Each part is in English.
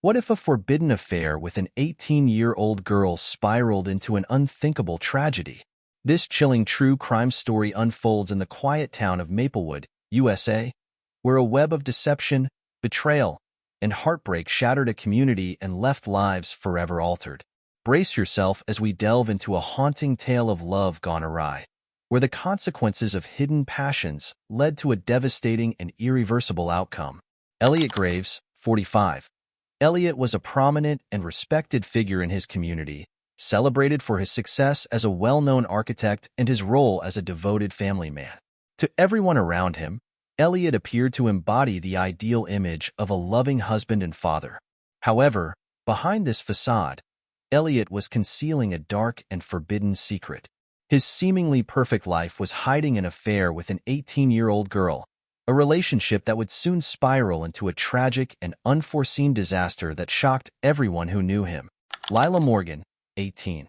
What if a forbidden affair with an 18-year-old girl spiraled into an unthinkable tragedy? This chilling true crime story unfolds in the quiet town of Maplewood, USA, where a web of deception, betrayal, and heartbreak shattered a community and left lives forever altered. Brace yourself as we delve into a haunting tale of love gone awry, where the consequences of hidden passions led to a devastating and irreversible outcome. Elliot Graves, 45. Elliot was a prominent and respected figure in his community, celebrated for his success as a well-known architect and his role as a devoted family man. To everyone around him, Elliot appeared to embody the ideal image of a loving husband and father. However, behind this facade, Elliot was concealing a dark and forbidden secret. His seemingly perfect life was hiding an affair with an 18-year-old girl, a relationship that would soon spiral into a tragic and unforeseen disaster that shocked everyone who knew him. Lila Morgan, 18.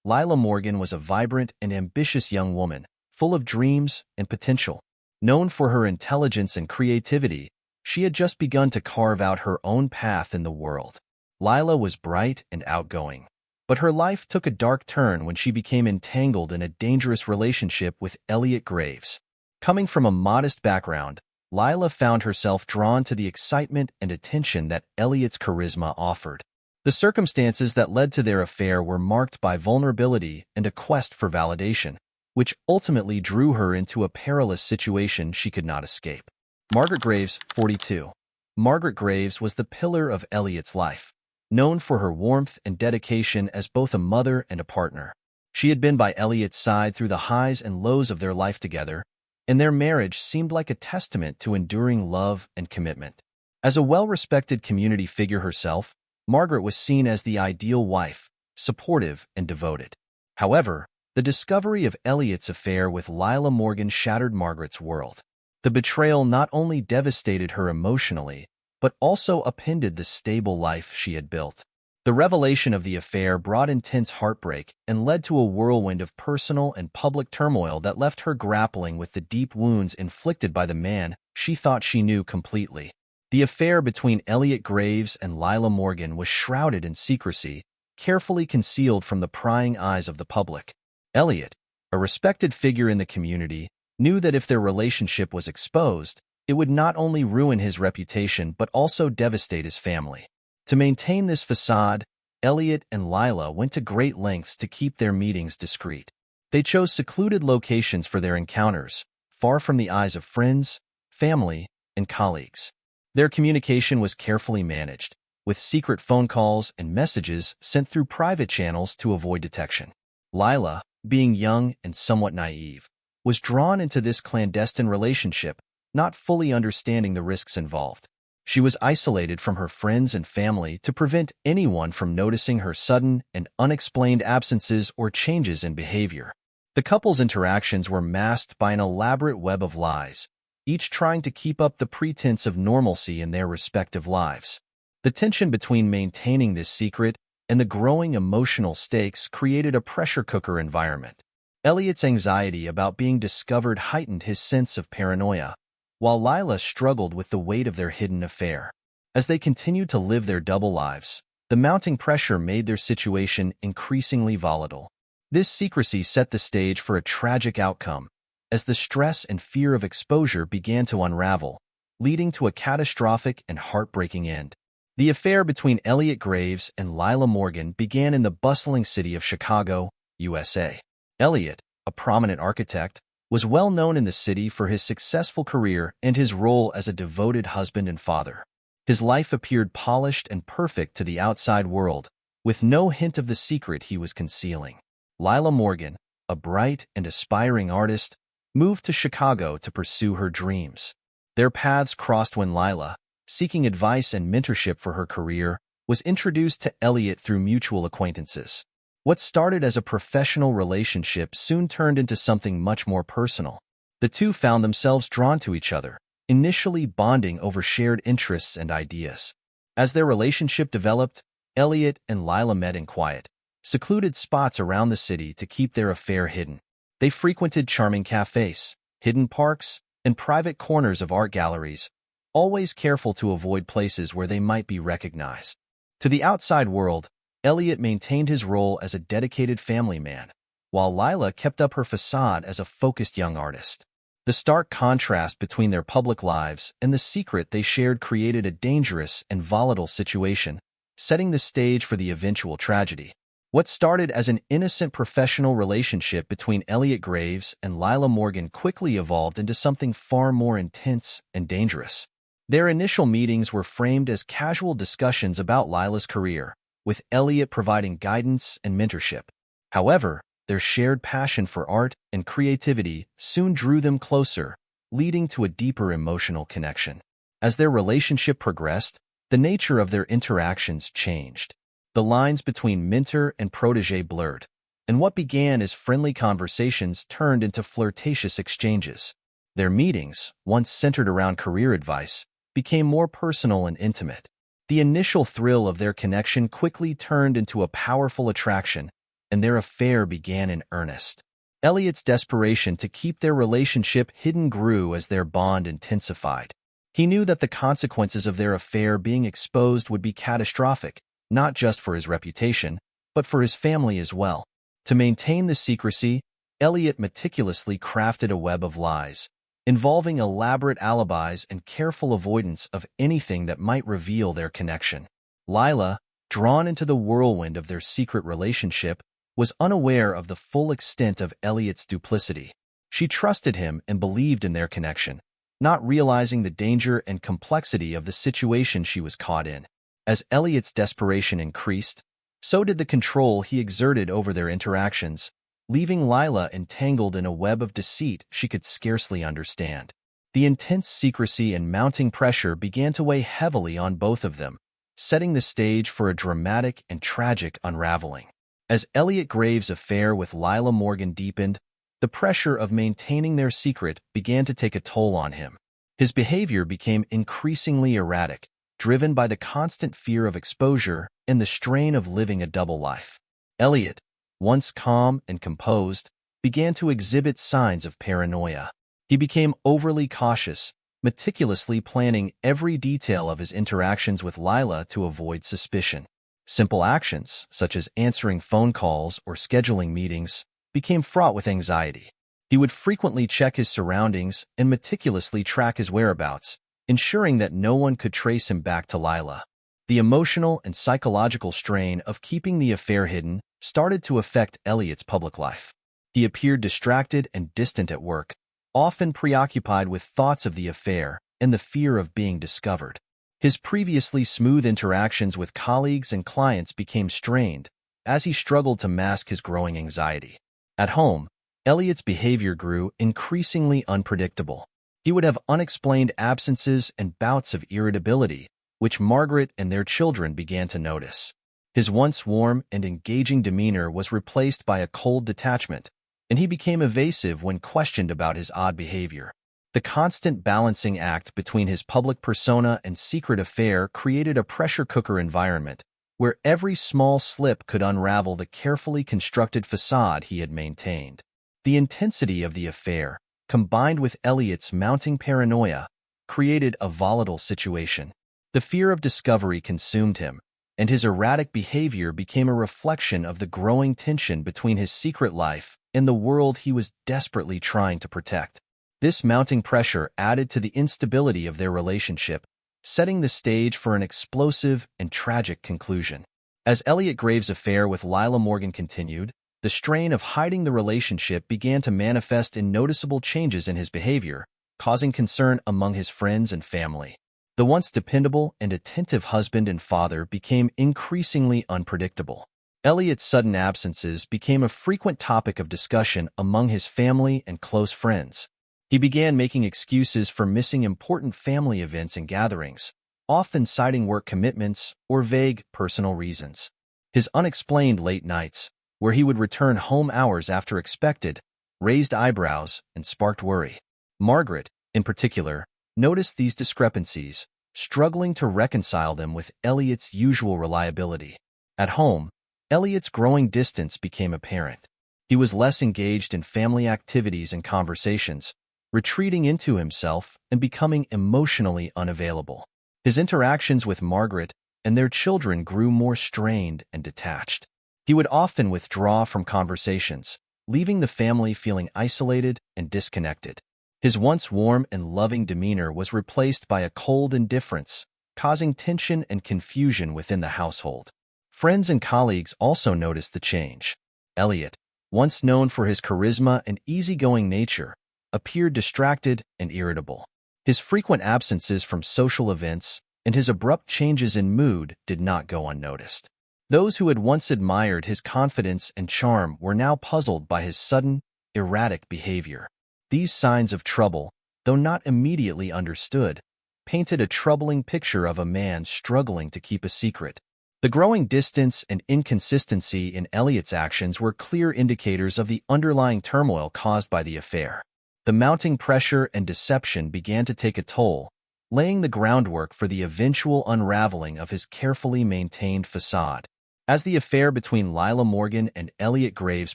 Lila Morgan was a vibrant and ambitious young woman, full of dreams and potential. Known for her intelligence and creativity, she had just begun to carve out her own path in the world. Lila was bright and outgoing, but her life took a dark turn when she became entangled in a dangerous relationship with Elliot Graves. Coming from a modest background, Lila found herself drawn to the excitement and attention that Elliot's charisma offered. The circumstances that led to their affair were marked by vulnerability and a quest for validation, which ultimately drew her into a perilous situation she could not escape. Margaret Graves, 42. Margaret Graves was the pillar of Elliot's life, known for her warmth and dedication as both a mother and a partner. She had been by Elliot's side through the highs and lows of their life together, and their marriage seemed like a testament to enduring love and commitment. As a well-respected community figure herself, Margaret was seen as the ideal wife, supportive and devoted. However, the discovery of Elliot's affair with Lila Morgan shattered Margaret's world. The betrayal not only devastated her emotionally, but also upended the stable life she had built. The revelation of the affair brought intense heartbreak and led to a whirlwind of personal and public turmoil that left her grappling with the deep wounds inflicted by the man she thought she knew completely. The affair between Elliot Graves and Lila Morgan was shrouded in secrecy, carefully concealed from the prying eyes of the public. Elliot, a respected figure in the community, knew that if their relationship was exposed, it would not only ruin his reputation but also devastate his family. To maintain this facade, Elliot and Lila went to great lengths to keep their meetings discreet. They chose secluded locations for their encounters, far from the eyes of friends, family, and colleagues. Their communication was carefully managed, with secret phone calls and messages sent through private channels to avoid detection. Lila, being young and somewhat naive, was drawn into this clandestine relationship, not fully understanding the risks involved. She was isolated from her friends and family to prevent anyone from noticing her sudden and unexplained absences or changes in behavior. The couple's interactions were masked by an elaborate web of lies, each trying to keep up the pretense of normalcy in their respective lives. The tension between maintaining this secret and the growing emotional stakes created a pressure cooker environment. Elliot's anxiety about being discovered heightened his sense of paranoia, while Lila struggled with the weight of their hidden affair. As they continued to live their double lives, the mounting pressure made their situation increasingly volatile. This secrecy set the stage for a tragic outcome, as the stress and fear of exposure began to unravel, leading to a catastrophic and heartbreaking end. The affair between Elliot Graves and Lila Morgan began in the bustling city of Chicago, USA. Elliot, a prominent architect, was well known in the city for his successful career and his role as a devoted husband and father. His life appeared polished and perfect to the outside world, with no hint of the secret he was concealing. Lila Morgan, a bright and aspiring artist, moved to Chicago to pursue her dreams. Their paths crossed when Lila, seeking advice and mentorship for her career, was introduced to Elliot through mutual acquaintances. What started as a professional relationship soon turned into something much more personal. The two found themselves drawn to each other, initially bonding over shared interests and ideas. As their relationship developed, Elliot and Lila met in quiet, secluded spots around the city to keep their affair hidden. They frequented charming cafes, hidden parks, and private corners of art galleries, always careful to avoid places where they might be recognized. To the outside world, Elliot maintained his role as a dedicated family man, while Lila kept up her facade as a focused young artist. The stark contrast between their public lives and the secret they shared created a dangerous and volatile situation, setting the stage for the eventual tragedy. What started as an innocent professional relationship between Elliot Graves and Lila Morgan quickly evolved into something far more intense and dangerous. Their initial meetings were framed as casual discussions about Lila's career, with Elliot providing guidance and mentorship. However, their shared passion for art and creativity soon drew them closer, leading to a deeper emotional connection. As their relationship progressed, the nature of their interactions changed. The lines between mentor and protege blurred, and what began as friendly conversations turned into flirtatious exchanges. Their meetings, once centered around career advice, became more personal and intimate. The initial thrill of their connection quickly turned into a powerful attraction, and their affair began in earnest. Elliot's desperation to keep their relationship hidden grew as their bond intensified. He knew that the consequences of their affair being exposed would be catastrophic, not just for his reputation, but for his family as well. To maintain the secrecy, Elliot meticulously crafted a web of lies, involving elaborate alibis and careful avoidance of anything that might reveal their connection. Lila, drawn into the whirlwind of their secret relationship, was unaware of the full extent of Elliot's duplicity. She trusted him and believed in their connection, not realizing the danger and complexity of the situation she was caught in. As Elliot's desperation increased, so did the control he exerted over their interactions, leaving Lila entangled in a web of deceit she could scarcely understand. The intense secrecy and mounting pressure began to weigh heavily on both of them, setting the stage for a dramatic and tragic unraveling. As Elliot Graves' affair with Lila Morgan deepened, the pressure of maintaining their secret began to take a toll on him. His behavior became increasingly erratic, driven by the constant fear of exposure and the strain of living a double life. Elliot, once calm and composed, began to exhibit signs of paranoia. He became overly cautious, meticulously planning every detail of his interactions with Lila to avoid suspicion. Simple actions, such as answering phone calls or scheduling meetings, became fraught with anxiety. He would frequently check his surroundings and meticulously track his whereabouts, ensuring that no one could trace him back to Lila. The emotional and psychological strain of keeping the affair hidden started to affect Elliot's public life. He appeared distracted and distant at work, often preoccupied with thoughts of the affair and the fear of being discovered. His previously smooth interactions with colleagues and clients became strained as he struggled to mask his growing anxiety. At home, Elliot's behavior grew increasingly unpredictable. He would have unexplained absences and bouts of irritability, which Margaret and their children began to notice. His once warm and engaging demeanor was replaced by a cold detachment, and he became evasive when questioned about his odd behavior. The constant balancing act between his public persona and secret affair created a pressure cooker environment where every small slip could unravel the carefully constructed facade he had maintained. The intensity of the affair, combined with Elliot's mounting paranoia, created a volatile situation. The fear of discovery consumed him, and his erratic behavior became a reflection of the growing tension between his secret life and the world he was desperately trying to protect. This mounting pressure added to the instability of their relationship, setting the stage for an explosive and tragic conclusion. As Elliot Graves' affair with Lila Morgan continued, the strain of hiding the relationship began to manifest in noticeable changes in his behavior, causing concern among his friends and family. The once dependable and attentive husband and father became increasingly unpredictable. Elliot's sudden absences became a frequent topic of discussion among his family and close friends. He began making excuses for missing important family events and gatherings, often citing work commitments or vague personal reasons. His unexplained late nights, where he would return home hours after expected, raised eyebrows and sparked worry. Margaret, in particular, noticed these discrepancies, struggling to reconcile them with Elliot's usual reliability. At home, Elliot's growing distance became apparent. He was less engaged in family activities and conversations, retreating into himself and becoming emotionally unavailable. His interactions with Margaret and their children grew more strained and detached. He would often withdraw from conversations, leaving the family feeling isolated and disconnected. His once warm and loving demeanor was replaced by a cold indifference, causing tension and confusion within the household. Friends and colleagues also noticed the change. Elliot, once known for his charisma and easygoing nature, appeared distracted and irritable. His frequent absences from social events and his abrupt changes in mood did not go unnoticed. Those who had once admired his confidence and charm were now puzzled by his sudden, erratic behavior. These signs of trouble, though not immediately understood, painted a troubling picture of a man struggling to keep a secret. The growing distance and inconsistency in Elliot's actions were clear indicators of the underlying turmoil caused by the affair. The mounting pressure and deception began to take a toll, laying the groundwork for the eventual unraveling of his carefully maintained facade. As the affair between Lila Morgan and Elliot Graves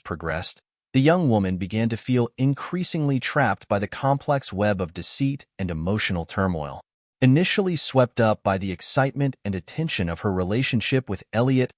progressed, the young woman began to feel increasingly trapped by the complex web of deceit and emotional turmoil. Initially swept up by the excitement and attention of her relationship with Elliot,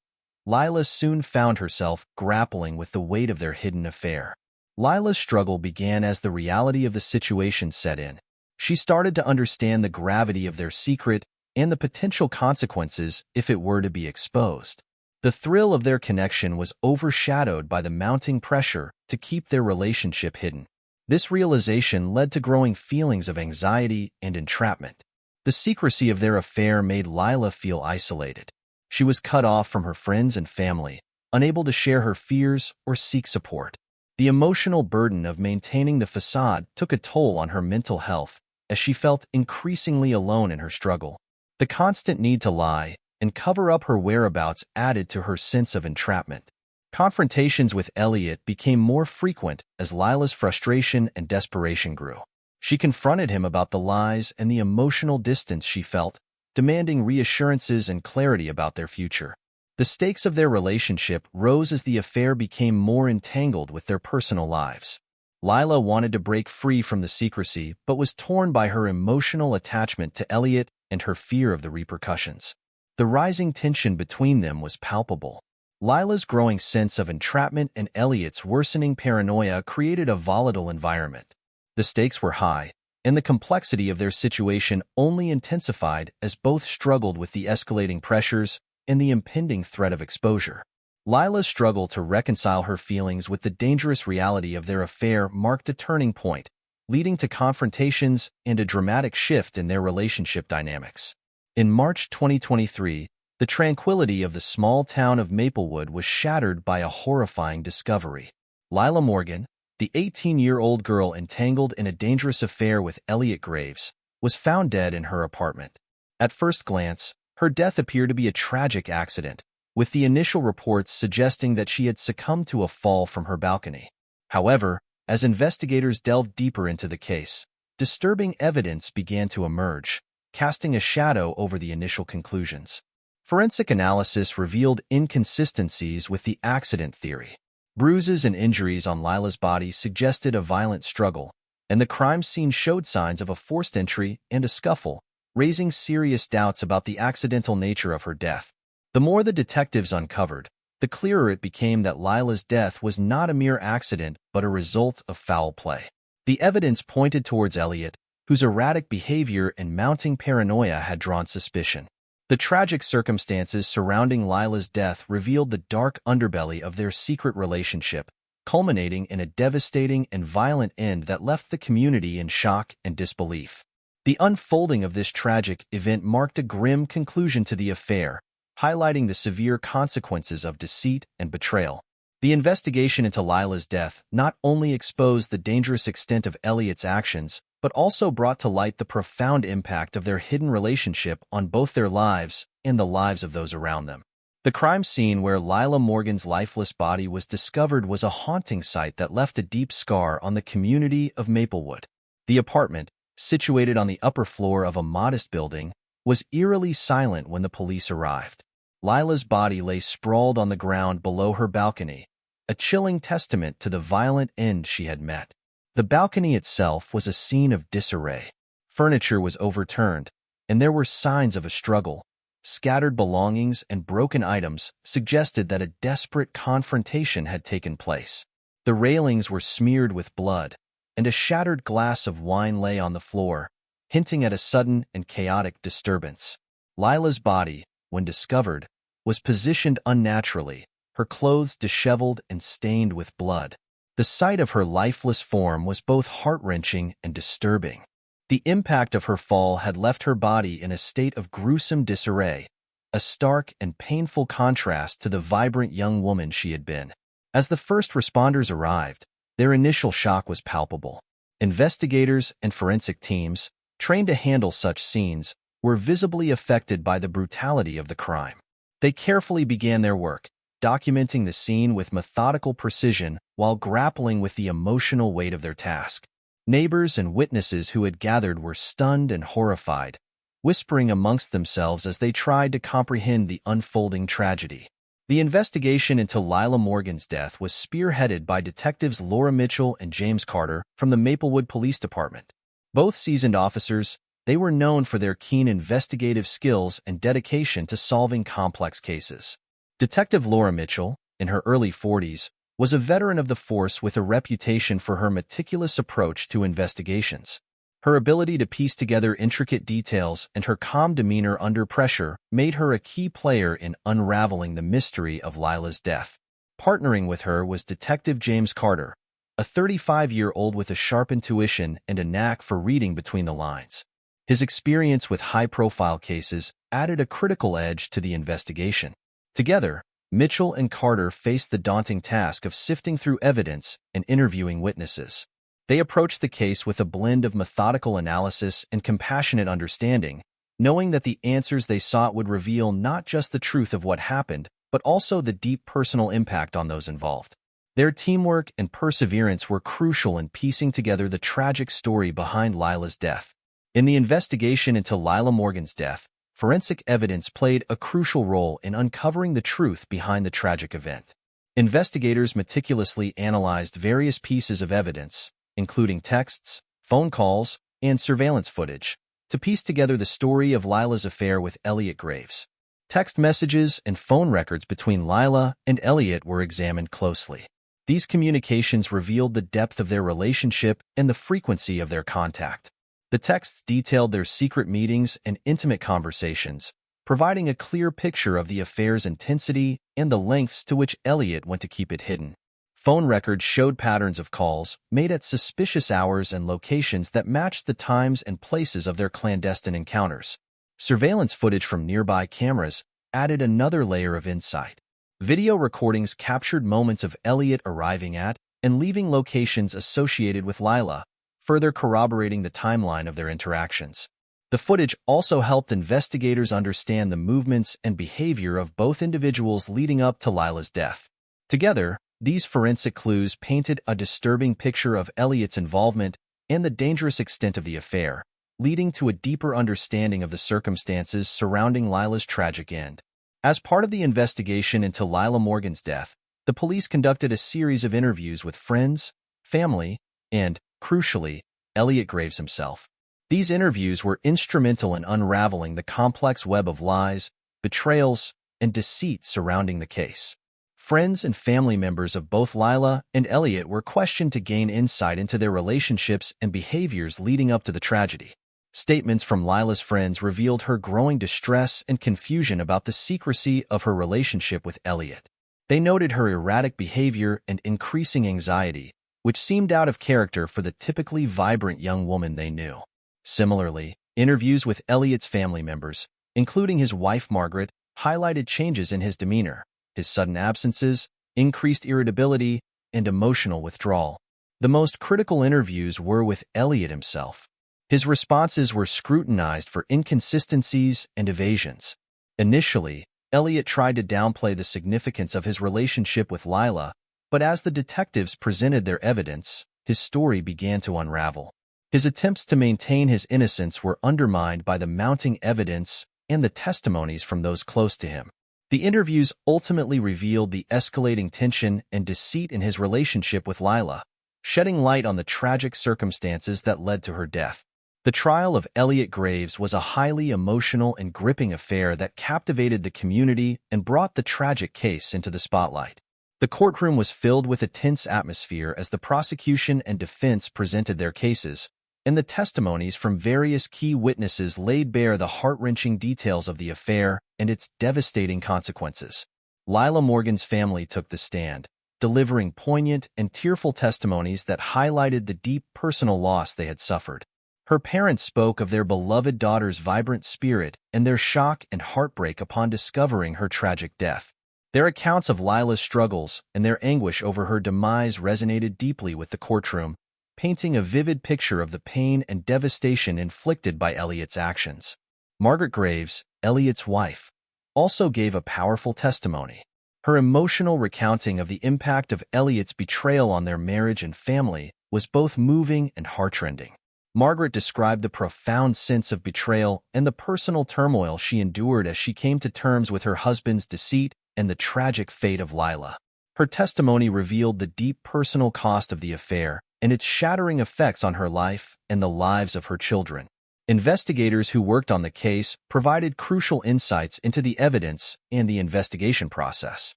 Lila soon found herself grappling with the weight of their hidden affair. Lila's struggle began as the reality of the situation set in. She started to understand the gravity of their secret and the potential consequences if it were to be exposed. The thrill of their connection was overshadowed by the mounting pressure to keep their relationship hidden. This realization led to growing feelings of anxiety and entrapment. The secrecy of their affair made Lila feel isolated. She was cut off from her friends and family, unable to share her fears or seek support. The emotional burden of maintaining the facade took a toll on her mental health as she felt increasingly alone in her struggle. The constant need to lie and cover up her whereabouts added to her sense of entrapment. Confrontations with Elliot became more frequent as Lila's frustration and desperation grew. She confronted him about the lies and the emotional distance she felt, demanding reassurances and clarity about their future. The stakes of their relationship rose as the affair became more entangled with their personal lives. Lila wanted to break free from the secrecy but was torn by her emotional attachment to Elliot and her fear of the repercussions. The rising tension between them was palpable. Lila's growing sense of entrapment and Elliot's worsening paranoia created a volatile environment. The stakes were high, and the complexity of their situation only intensified as both struggled with the escalating pressures and the impending threat of exposure. Lila's struggle to reconcile her feelings with the dangerous reality of their affair marked a turning point, leading to confrontations and a dramatic shift in their relationship dynamics. In March 2023, the tranquility of the small town of Maplewood was shattered by a horrifying discovery. Lila Morgan, the 18-year-old girl entangled in a dangerous affair with Elliot Graves, was found dead in her apartment. At first glance, her death appeared to be a tragic accident, with the initial reports suggesting that she had succumbed to a fall from her balcony. However, as investigators delved deeper into the case, disturbing evidence began to emerge, casting a shadow over the initial conclusions. Forensic analysis revealed inconsistencies with the accident theory. Bruises and injuries on Lila's body suggested a violent struggle, and the crime scene showed signs of a forced entry and a scuffle, raising serious doubts about the accidental nature of her death. The more the detectives uncovered, the clearer it became that Lila's death was not a mere accident but a result of foul play. The evidence pointed towards Elliot, whose erratic behavior and mounting paranoia had drawn suspicion. The tragic circumstances surrounding Lila's death revealed the dark underbelly of their secret relationship, culminating in a devastating and violent end that left the community in shock and disbelief. The unfolding of this tragic event marked a grim conclusion to the affair, highlighting the severe consequences of deceit and betrayal. The investigation into Lila's death not only exposed the dangerous extent of Elliot's actions, but also brought to light the profound impact of their hidden relationship on both their lives and the lives of those around them. The crime scene where Lila Morgan's lifeless body was discovered was a haunting sight that left a deep scar on the community of Maplewood. The apartment, situated on the upper floor of a modest building, was eerily silent when the police arrived. Lila's body lay sprawled on the ground below her balcony, a chilling testament to the violent end she had met. The balcony itself was a scene of disarray. Furniture was overturned, and there were signs of a struggle, scattered belongings, and broken items suggested that a desperate confrontation had taken place. The railings were smeared with blood, and a shattered glass of wine lay on the floor, hinting at a sudden and chaotic disturbance. Lila's body, when discovered, was positioned unnaturally, her clothes disheveled and stained with blood. The sight of her lifeless form was both heart-wrenching and disturbing. The impact of her fall had left her body in a state of gruesome disarray, a stark and painful contrast to the vibrant young woman she had been. As the first responders arrived, their initial shock was palpable. Investigators and forensic teams, trained to handle such scenes, were visibly affected by the brutality of the crime. They carefully began their work, documenting the scene with methodical precision while grappling with the emotional weight of their task. Neighbors and witnesses who had gathered were stunned and horrified, whispering amongst themselves as they tried to comprehend the unfolding tragedy. The investigation into Lila Morgan's death was spearheaded by detectives Laura Mitchell and James Carter from the Maplewood Police Department. Both seasoned officers, they were known for their keen investigative skills and dedication to solving complex cases. Detective Laura Mitchell, in her early 40s, was a veteran of the force with a reputation for her meticulous approach to investigations. Her ability to piece together intricate details and her calm demeanor under pressure made her a key player in unraveling the mystery of Lila's death. Partnering with her was Detective James Carter, a 35-year-old with a sharp intuition and a knack for reading between the lines. His experience with high-profile cases added a critical edge to the investigation. Together, Mitchell and Carter faced the daunting task of sifting through evidence and interviewing witnesses. They approached the case with a blend of methodical analysis and compassionate understanding, knowing that the answers they sought would reveal not just the truth of what happened, but also the deep personal impact on those involved. Their teamwork and perseverance were crucial in piecing together the tragic story behind Lila's death. In the investigation into Lila Morgan's death, forensic evidence played a crucial role in uncovering the truth behind the tragic event. Investigators meticulously analyzed various pieces of evidence, including texts, phone calls, and surveillance footage, to piece together the story of Lila's affair with Elliot Graves. Text messages and phone records between Lila and Elliot were examined closely. These communications revealed the depth of their relationship and the frequency of their contact. The texts detailed their secret meetings and intimate conversations, providing a clear picture of the affair's intensity and the lengths to which Elliot went to keep it hidden. Phone records showed patterns of calls made at suspicious hours and locations that matched the times and places of their clandestine encounters. Surveillance footage from nearby cameras added another layer of insight. Video recordings captured moments of Elliot arriving at and leaving locations associated with Lila, further corroborating the timeline of their interactions. The footage also helped investigators understand the movements and behavior of both individuals leading up to Lila's death. Together, these forensic clues painted a disturbing picture of Elliot's involvement and the dangerous extent of the affair, leading to a deeper understanding of the circumstances surrounding Lila's tragic end. As part of the investigation into Lila Morgan's death, the police conducted a series of interviews with friends, family, and, crucially, Elliot Graves himself. These interviews were instrumental in unraveling the complex web of lies, betrayals, and deceit surrounding the case. Friends and family members of both Lila and Elliot were questioned to gain insight into their relationships and behaviors leading up to the tragedy. Statements from Lila's friends revealed her growing distress and confusion about the secrecy of her relationship with Elliot. They noted her erratic behavior and increasing anxiety, which seemed out of character for the typically vibrant young woman they knew. Similarly, interviews with Elliot's family members, including his wife Margaret, highlighted changes in his demeanor, his sudden absences, increased irritability, and emotional withdrawal. The most critical interviews were with Elliot himself. His responses were scrutinized for inconsistencies and evasions. Initially, Elliot tried to downplay the significance of his relationship with Lila, but as the detectives presented their evidence, his story began to unravel. His attempts to maintain his innocence were undermined by the mounting evidence and the testimonies from those close to him. The interviews ultimately revealed the escalating tension and deceit in his relationship with Lila, shedding light on the tragic circumstances that led to her death. The trial of Elliot Graves was a highly emotional and gripping affair that captivated the community and brought the tragic case into the spotlight. The courtroom was filled with a tense atmosphere as the prosecution and defense presented their cases, and the testimonies from various key witnesses laid bare the heart-wrenching details of the affair and its devastating consequences. Lila Morgan's family took the stand, delivering poignant and tearful testimonies that highlighted the deep personal loss they had suffered. Her parents spoke of their beloved daughter's vibrant spirit and their shock and heartbreak upon discovering her tragic death. Their accounts of Lila's struggles and their anguish over her demise resonated deeply with the courtroom, painting a vivid picture of the pain and devastation inflicted by Elliot's actions. Margaret Graves, Elliot's wife, also gave a powerful testimony. Her emotional recounting of the impact of Elliot's betrayal on their marriage and family was both moving and heartrending. Margaret described the profound sense of betrayal and the personal turmoil she endured as she came to terms with her husband's deceit and the tragic fate of Lila. Her testimony revealed the deep personal cost of the affair and its shattering effects on her life and the lives of her children. Investigators who worked on the case provided crucial insights into the evidence and the investigation process.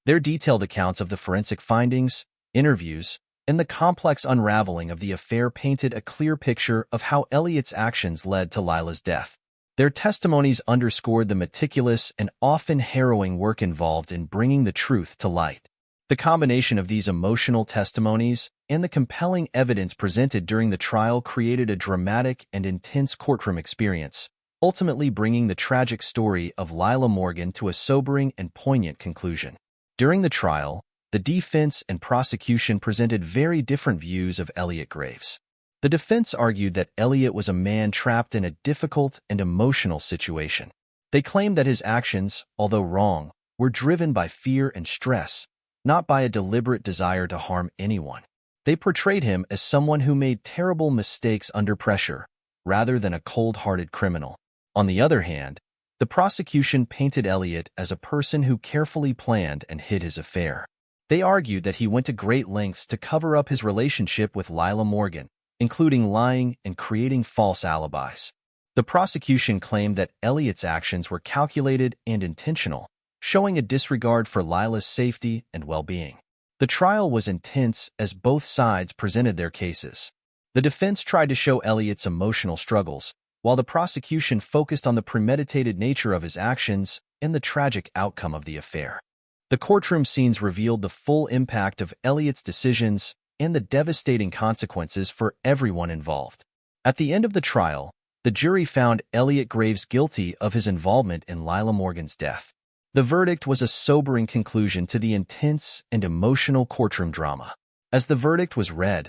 Their detailed accounts of the forensic findings, interviews, and the complex unraveling of the affair painted a clear picture of how Elliot's actions led to Lila's death. Their testimonies underscored the meticulous and often harrowing work involved in bringing the truth to light. The combination of these emotional testimonies and the compelling evidence presented during the trial created a dramatic and intense courtroom experience, ultimately bringing the tragic story of Lila Morgan to a sobering and poignant conclusion. During the trial, the defense and prosecution presented very different views of Elliot Graves. The defense argued that Elliot was a man trapped in a difficult and emotional situation. They claimed that his actions, although wrong, were driven by fear and stress, not by a deliberate desire to harm anyone. They portrayed him as someone who made terrible mistakes under pressure, rather than a cold-hearted criminal. On the other hand, the prosecution painted Elliot as a person who carefully planned and hid his affair. They argued that he went to great lengths to cover up his relationship with Lila Morgan, including lying and creating false alibis. The prosecution claimed that Elliot's actions were calculated and intentional, showing a disregard for Lila's safety and well-being. The trial was intense as both sides presented their cases. The defense tried to show Elliot's emotional struggles, while the prosecution focused on the premeditated nature of his actions and the tragic outcome of the affair. The courtroom scenes revealed the full impact of Elliot's decisions and the devastating consequences for everyone involved. At the end of the trial, the jury found Elliot Graves guilty of his involvement in Lila Morgan's death. The verdict was a sobering conclusion to the intense and emotional courtroom drama. As the verdict was read,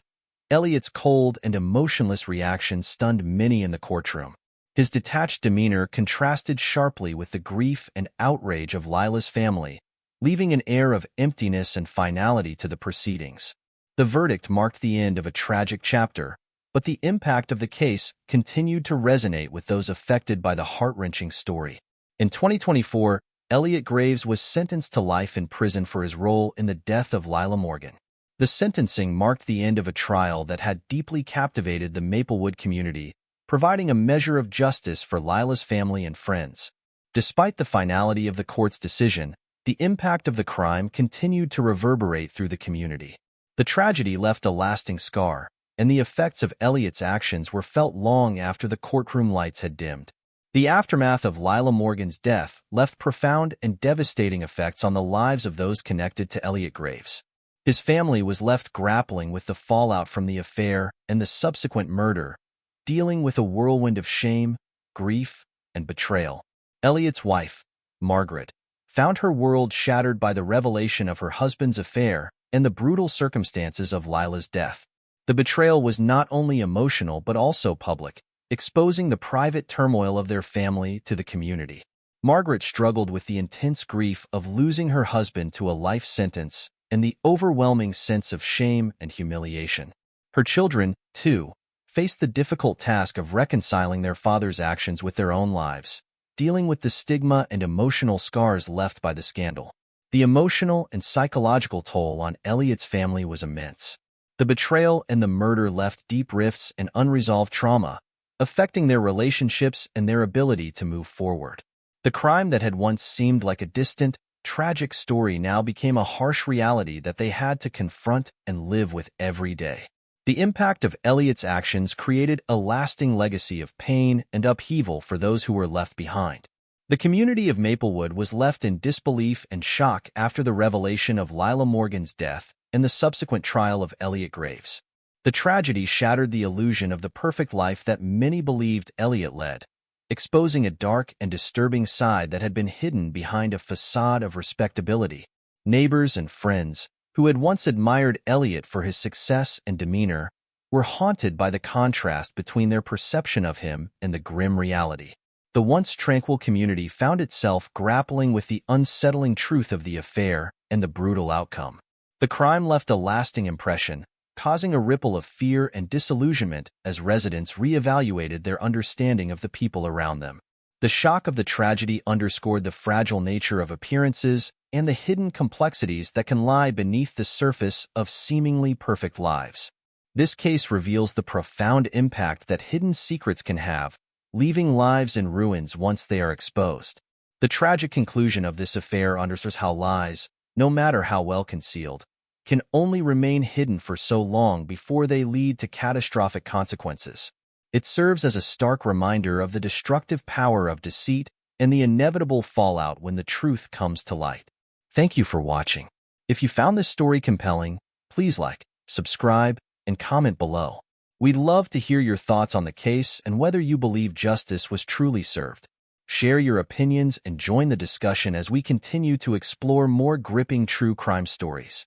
Elliot's cold and emotionless reaction stunned many in the courtroom. His detached demeanor contrasted sharply with the grief and outrage of Lila's family, leaving an air of emptiness and finality to the proceedings. The verdict marked the end of a tragic chapter, but the impact of the case continued to resonate with those affected by the heart-wrenching story. In 2024, Elliot Graves was sentenced to life in prison for his role in the death of Lila Morgan. The sentencing marked the end of a trial that had deeply captivated the Maplewood community, providing a measure of justice for Lila's family and friends. Despite the finality of the court's decision, the impact of the crime continued to reverberate through the community. The tragedy left a lasting scar, and the effects of Elliot's actions were felt long after the courtroom lights had dimmed. The aftermath of Lila Morgan's death left profound and devastating effects on the lives of those connected to Elliot Graves. His family was left grappling with the fallout from the affair and the subsequent murder, dealing with a whirlwind of shame, grief, and betrayal. Elliot's wife, Margaret, found her world shattered by the revelation of her husband's affair and the brutal circumstances of Lila's death. The betrayal was not only emotional but also public, exposing the private turmoil of their family to the community. Margaret struggled with the intense grief of losing her husband to a life sentence and the overwhelming sense of shame and humiliation. Her children, too, faced the difficult task of reconciling their father's actions with their own lives, dealing with the stigma and emotional scars left by the scandal. The emotional and psychological toll on Elliot's family was immense. The betrayal and the murder left deep rifts and unresolved trauma, affecting their relationships and their ability to move forward. The crime that had once seemed like a distant, tragic story now became a harsh reality that they had to confront and live with every day. The impact of Elliot's actions created a lasting legacy of pain and upheaval for those who were left behind. The community of Maplewood was left in disbelief and shock after the revelation of Lila Morgan's death and the subsequent trial of Elliot Graves. The tragedy shattered the illusion of the perfect life that many believed Elliot led, exposing a dark and disturbing side that had been hidden behind a facade of respectability. Neighbors and friends, who had once admired Elliot for his success and demeanor, were haunted by the contrast between their perception of him and the grim reality. The once tranquil community found itself grappling with the unsettling truth of the affair and the brutal outcome. The crime left a lasting impression, causing a ripple of fear and disillusionment as residents reevaluated their understanding of the people around them. The shock of the tragedy underscored the fragile nature of appearances and the hidden complexities that can lie beneath the surface of seemingly perfect lives. This case reveals the profound impact that hidden secrets can have, leaving lives in ruins once they are exposed. The tragic conclusion of this affair underscores how lies, no matter how well concealed, can only remain hidden for so long before they lead to catastrophic consequences. It serves as a stark reminder of the destructive power of deceit and the inevitable fallout when the truth comes to light. Thank you for watching. If you found this story compelling, please like, subscribe, and comment below. We'd love to hear your thoughts on the case and whether you believe justice was truly served. Share your opinions and join the discussion as we continue to explore more gripping true crime stories.